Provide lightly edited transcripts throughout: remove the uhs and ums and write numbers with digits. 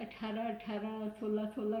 18-18, 16-16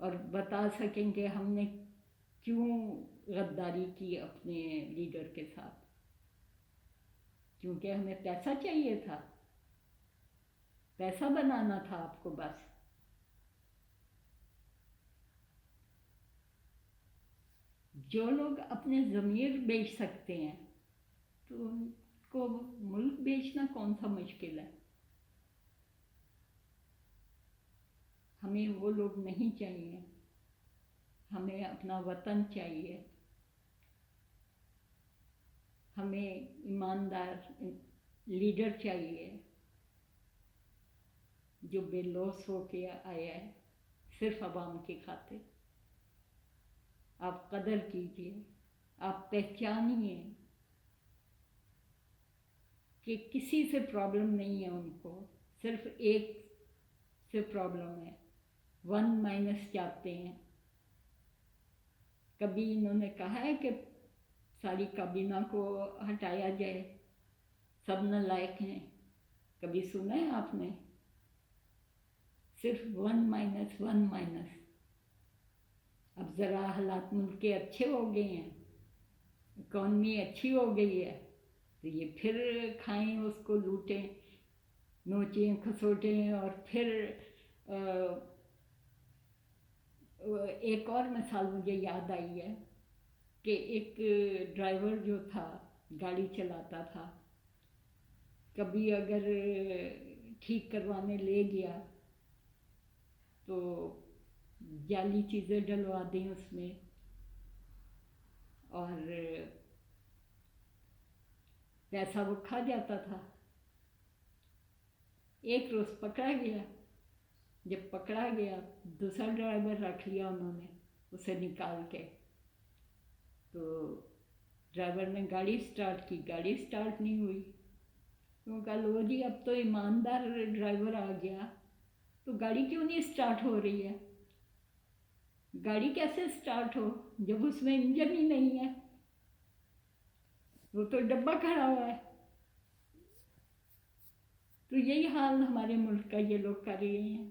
اور بتا سکیں کہ ہم نے کیوں غداری کی اپنے لیڈر کے ساتھ، کیونکہ ہمیں پیسہ چاہیے تھا، پیسہ بنانا تھا آپ کو بس۔ جو لوگ اپنے ضمیر بیچ سکتے ہیں تو ان کو ملک بیچنا کون سا مشکل ہے؟ ہمیں وہ لوگ نہیں چاہیے، ہمیں اپنا وطن چاہیے، ہمیں ایماندار لیڈر چاہیے جو بے لوث ہو کے آیا ہے صرف عوام کی خاطر۔ آپ قدر کیجئے، آپ پہچانیے کہ کسی سے پرابلم نہیں ہے ان کو، صرف ایک سے پرابلم ہے، 1- چاہتے ہیں۔ کبھی انہوں نے کہا ہے کہ ساری کابینہ کو ہٹایا جائے، سب نالائق ہیں؟ کبھی سنا ہے آپ نے؟ صرف 1-1-۔ اب ذرا حالات ملک کے اچھے ہو گئے ہیں، اکانومی اچھی ہو گئی ہے، تو یہ پھر کھائیں اس کو، لوٹیں، نوچیں کھسوٹیں۔ اور پھر ایک اور مثال مجھے یاد آئی ہے کہ ایک ڈرائیور جو تھا، گاڑی چلاتا تھا، کبھی اگر ٹھیک کروانے لے گیا تو جعلی چیزیں ڈلوا دیں اس میں، اور پیسہ وہ کھا جاتا تھا۔ ایک روز پکڑا گیا، جب پکڑا گیا دوسرا ڈرائیور رکھ لیا انہوں نے اسے نکال کے، تو ڈرائیور نے گاڑی سٹارٹ کی، گاڑی سٹارٹ نہیں ہوئی۔ تو کہا لو جی اب تو ایماندار ڈرائیور آ گیا، تو گاڑی کیوں نہیں سٹارٹ ہو رہی ہے؟ گاڑی کیسے سٹارٹ ہو جب اس میں انجن ہی نہیں ہے، وہ تو ڈبہ کھڑا ہوا ہے۔ تو یہی حال ہمارے ملک کا یہ لوگ کر رہے ہیں،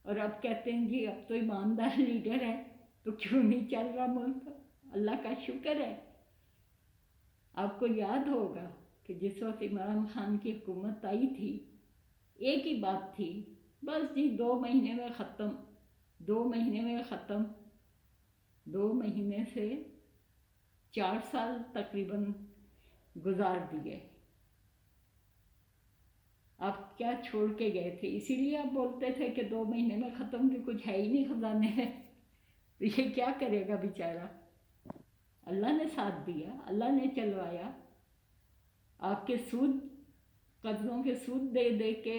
اور اب کہتے ہیں جی اب تو ایماندار لیڈر ہے تو کیوں نہیں چل رہا ملک۔ اللہ کا شکر ہے۔ آپ کو یاد ہوگا کہ جس وقت عمران خان کی حکومت آئی تھی، ایک ہی بات تھی، بس جی 2 مہینے میں ختم، 2 مہینے میں ختم۔ 2 مہینے سے 4 سال تقریباً گزار دیے۔ آپ کیا چھوڑ کے گئے تھے؟ اسی لیے آپ بولتے تھے کہ 2 مہینے میں ختم، کہ کچھ ہے ہی نہیں خزانے ہے، تو یہ کیا کرے گا بیچارہ؟ اللہ نے ساتھ دیا، اللہ نے چلوایا۔ آپ کے سود، قرضوں کے سود دے دے کے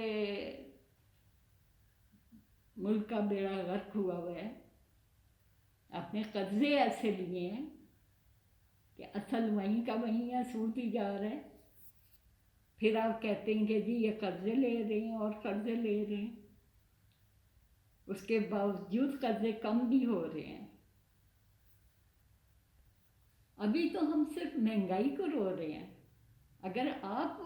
ملک کا بیڑا غرق ہوا ہوا ہے۔ آپ نے قرضے ایسے لیے ہیں کہ اصل وہیں کا وہیں ہے، سود ہی جا رہا ہے۔ پھر آپ کہتے ہیں کہ جی یہ قرضے لے رہے ہیں اور قرضے لے رہے ہیں، اس کے باوجود قرضے کم بھی ہو رہے ہیں۔ ابھی تو ہم صرف مہنگائی کو رو رہے ہیں۔ اگر آپ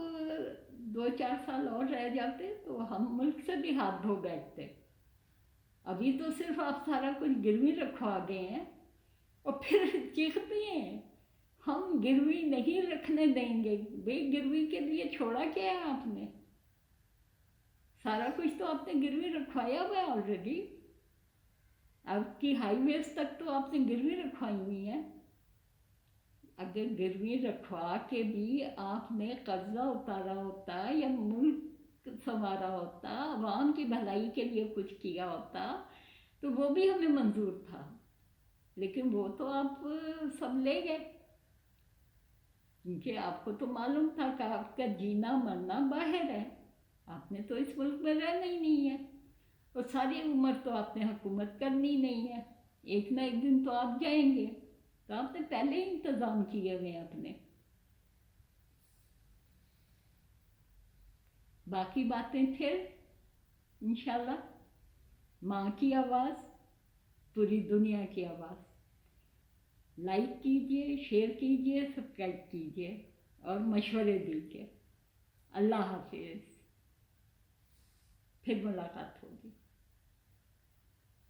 2-4 سال اور رہ جاتے تو ہم ملک سے بھی ہاتھ دھو بیٹھتے۔ ابھی تو صرف آپ سارا کچھ گروی رکھوا گئے ہیں اور پھر چیختے ہیں ہم گروی نہیں رکھنے دیں گے۔ بھئی گروی کے لیے چھوڑا کیا ہے آپ نے؟ سارا کچھ تو آپ نے گروی رکھوایا ہوا ہے آلریڈی۔ آپ کی ہائی ویز تک تو آپ نے گروی رکھوائی ہوئی ہے۔ اگر گروی رکھوا کے بھی آپ نے قرضہ اتارا ہوتا یا ملک سنوارا ہوتا، عوام کی بھلائی کے لیے کچھ کیا ہوتا، تو وہ بھی ہمیں منظور تھا۔ لیکن وہ تو آپ سب لے گئے، کیونکہ آپ کو تو معلوم تھا کہ آپ کا جینا مرنا باہر ہے، آپ نے تو اس ملک میں رہنا ہی نہیں ہے، اور ساری عمر تو آپ نے حکومت کرنی نہیں ہے، ایک نہ ایک دن تو آپ جائیں گے، تو آپ نے پہلے ہی انتظام کیے ہوئے ہیں اپنے۔ باقی باتیں پھر انشاءاللہ۔ ماں کی آواز، پوری دنیا کی آواز۔ لائک کیجئے، شیئر کیجئے، سبسکرائب کیجئے اور مشورے دیجئے۔ اللہ حافظ، پھر ملاقات ہوگی۔